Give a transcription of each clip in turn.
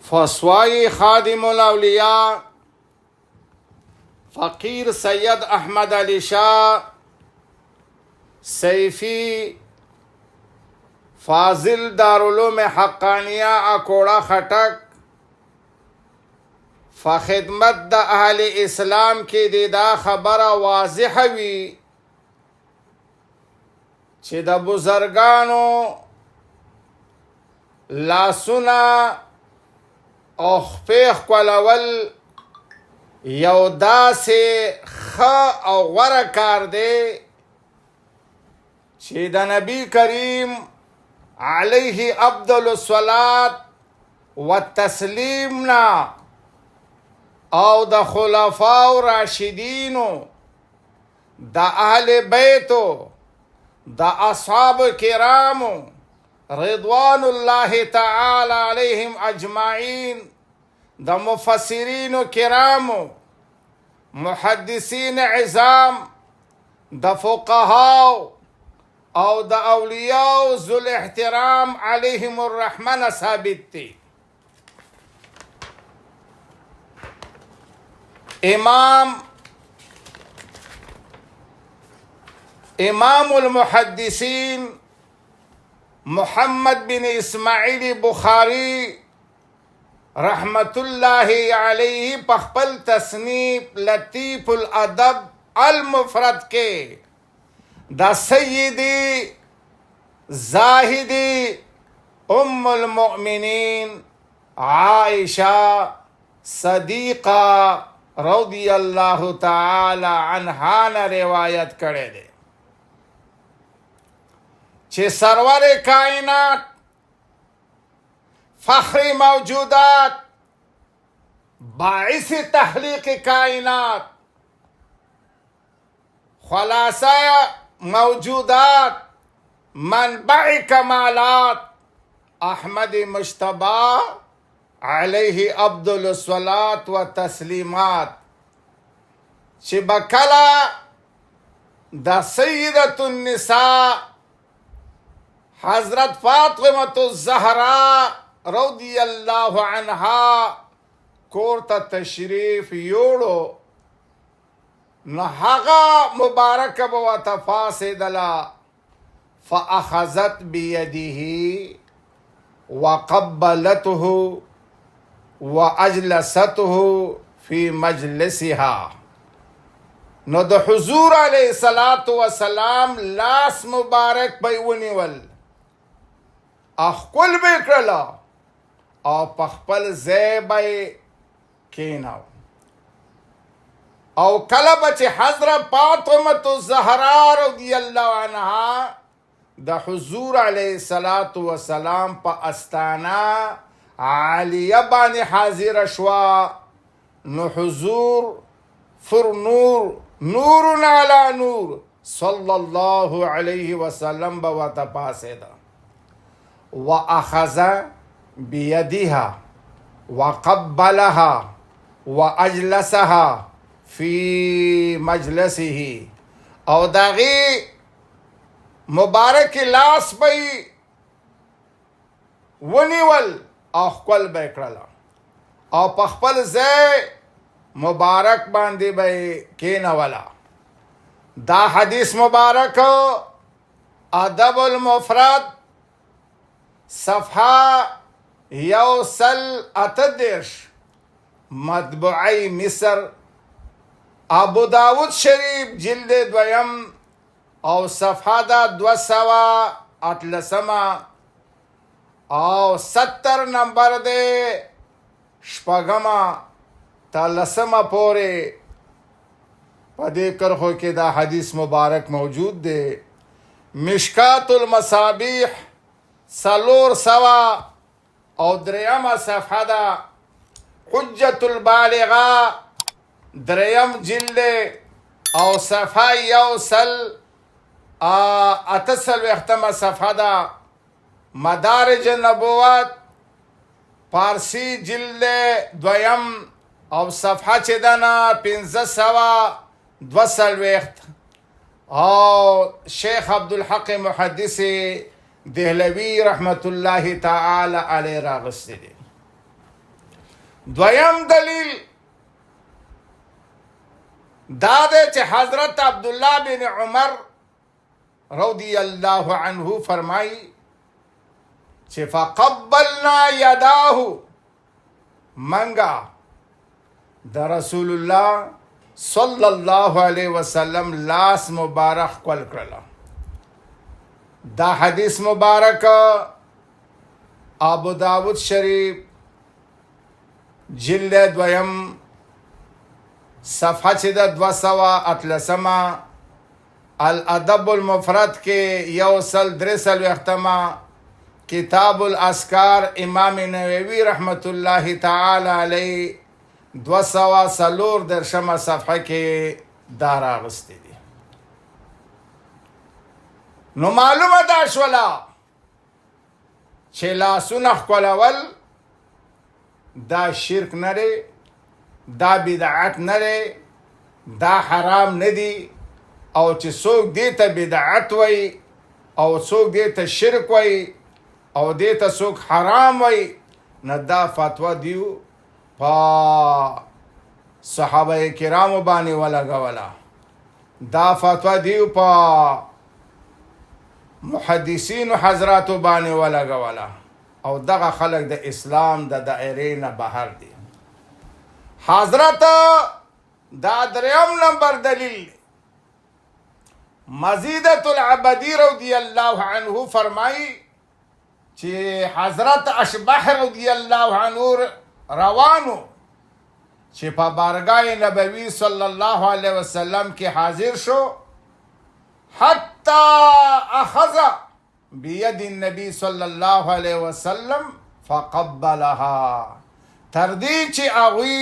فسوای خادم الاولیاء فقیر سید احمد علی شاه سیفی فاضل دارالعلوم حقانیہ اکوڑا خټک فخدمت د اهل اسلام کې دا خبره واضحه وي چې د بزرگانو لاسونه او خپې ښکلول یو داسې ښه او غوره کار دی چې د نبی کریم علیه افضل الصلاة والتسلیم نه او د خلفاء راشدینو د اهل بیتو د اصحاب کرامو رضوان الله تعالی علیهم اجمعین د مفسرین کرامو محدثین عظام د فقهاء او د اولیاء ذو الاحترام علیهم الرحمن ثابت دی. امام المحدثین محمد بن اسماعیل بخاری رحمت الله علیه په خپل تصنیف لطیف الادب المفرد کې دا سیدی زاہدی ام المؤمنین عائشہ صدیقہ رضی اللہ تعالی عنہا نے روایت کرے دے چې سرور کائنات فخر موجودات باعث تخلیق کائنات خلاصہ موجودات منبع کمالات احمد مجتبی علیہ افضل الصلاة و تسلیمات چې بکلا د سیدۃ النساء حضرت فاطمة الزهراء رضی اللہ عنہا کورتا تشریف یوڑو نو هغه مبارک بو تفاسدلا فاخذت بيده وقبلته واجلسته في مجلسها نو د حضور علیہ الصلوۃ والسلام لاس مبارک بیونی ول اخکل بکرلا او پخپل زیبای کیناو او کله بچ حضرت فاطمه الزهراء رضی اللہ عنہا د حضور علیہ الصلوۃ والسلام په استانا عالیه باندې حاضر شوا نو حضور فر نور علی نور صلی الله علیه وسلم بوتا پاسیدا واخذ بيدها وقبلها واجلسها فی مجلسه او داغی مبارک لاس بی ونیول او خپل بیکرلا او پخپل زی مبارک باندې بی کینولا. دا حدیث مبارک ادب المفرد صفحہ یوسل اتدرش مطبوعی مصر ابو داود شریف جلد دویم او صفحه دا 288 او 70 نمبر دے شپگما تا لسما پورے پدے کرخو کے دا حدیث مبارک موجود دے. مشکات المصابیح سلور سوا او دریم صفحه دا حجت البالغہ دریم جلد او صفحه یوسل اتسل وختم صفحه دا مدارج نبوت پارسی جلد دویم او صفحه چه دانا 1522 او شیخ عبدالحق محدث دهلوی رحمت الله تعالی علیه راغسته دی. دویم دلیل دا ده چې حضرت عبدالله بن عمر رضی الله عنه فرمائی چې فقبلنا یداه منگا د رسول الله صلی الله علیه وسلم لاس مبارک کول کړل. دا حدیث مبارک ابو داود شریف جلد دویم صفحه چې د 213 الادب المفرد کې یو سل درسل وختما کتاب الاذکار امام نووي رحمت الله تعالی علیه 204 صفحه کې دا راغستی دي. نو معلومه دا شولا چې لاسونه ښکلول دا شرک نه دی، دا بدعت نه دی، دا حرام نه دی، او چې څوک دې ته بدعت وای او څوک دې ته شرک وای او دې ته څوک حرام وای نه دا فتوا دیو په صحابه کرامو باندې ولګوله، دا فتوا دیو په محدثین حضراتو باندې ولګوله او دغه خلق د اسلام د دائره نه بهر دي. حضرت دا دریم نمبر دلیل مزیدۃ العبدی رضی الله عنه فرمائی چې حضرت اشبح رضی الله عنه روانو چې په بارگاه نبوی صلی الله علیه وسلم کې حاضر شو، حتی اخذ بید النبی صلی الله علیه وسلم فقبلها، تردی چې اغوی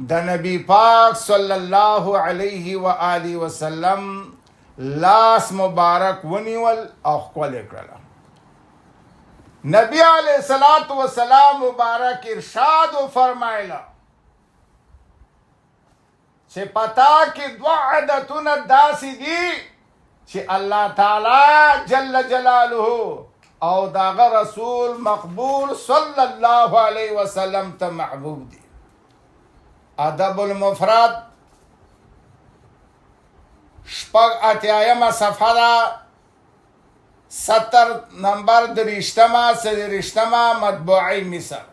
د نبی پاک صلی الله علیه و آله وسلم لاس مبارک ونیول او ښکل کړل. نبی علیہ الصلوۃ والسلام مبارک ارشاد فرمایلا چې پتا کې دو عادتونه داسې دي چې الله تعالی جل جلاله او داغه رسول مقبول صلی الله علیه وسلم ته محبوب دي. ادب المفرد شپږ اتیایمه صفحه ده 70 نمبر درشتما سرشتما مطبوعی مصر.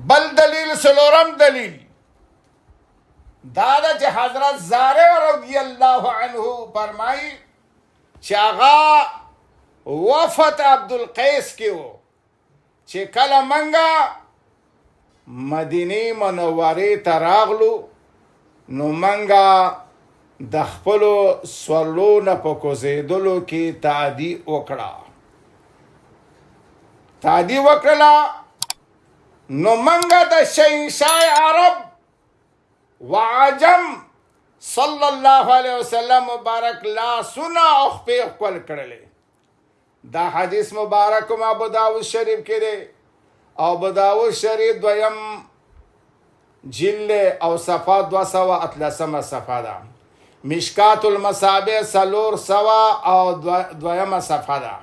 بل دلیل سلورم دلیل دادا چې حضرت زارع رضی الله عنه فرمائی چې آغا وفد عبدالقیس کې و چې کله منگا مدینه منوره ته راغلو نو منگا د خپلو سورلو نه په کوزیدلو کې تعدی وکړه نو منگا د شهنشاه عرب وعجم صلی الله علیه وسلم مبارک لاسونه او خپې ښکل کړلې. دا حدیث مبارک ابو داود شریف کې دی او ابو داود شریف دویم جلد او صفحه 213 صفحه ده. مشکات المصابیح 400 او دویمه صفحه ده.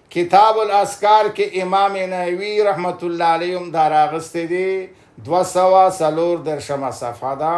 کتاب الاذکار کې امام نووي رحمت الله علیه دا راغستی دی 204 صفحه ده.